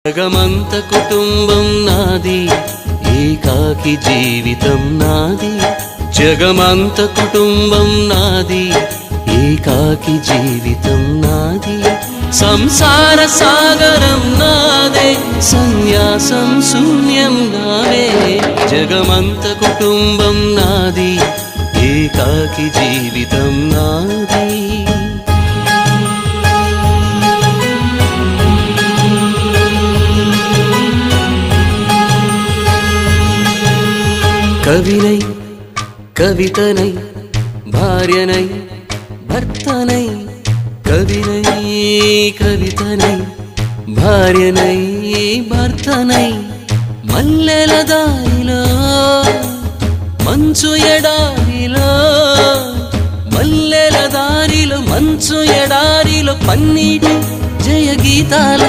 జగమంత కుటుంబం నాది, ఏకాకి జీవితం నాది. జగమంత కుటుంబం నాది, ఏకాకి జీవితం నాది. సంసార సాగరం నాదే, సన్యాసం శూన్యం నావే. జగమంత కుటుంబం నాది, ఏకాకి జీవితం నాది. కవినై కవితనై భార్యనై భర్తనై, కవినై కవితనై భార్యనై భర్తనై. మల్లెల దారిలో మంచు ఎడారిలో, మల్లెల దారిలో మంచు ఎడారిలో, పన్నీటి జయ గీతాల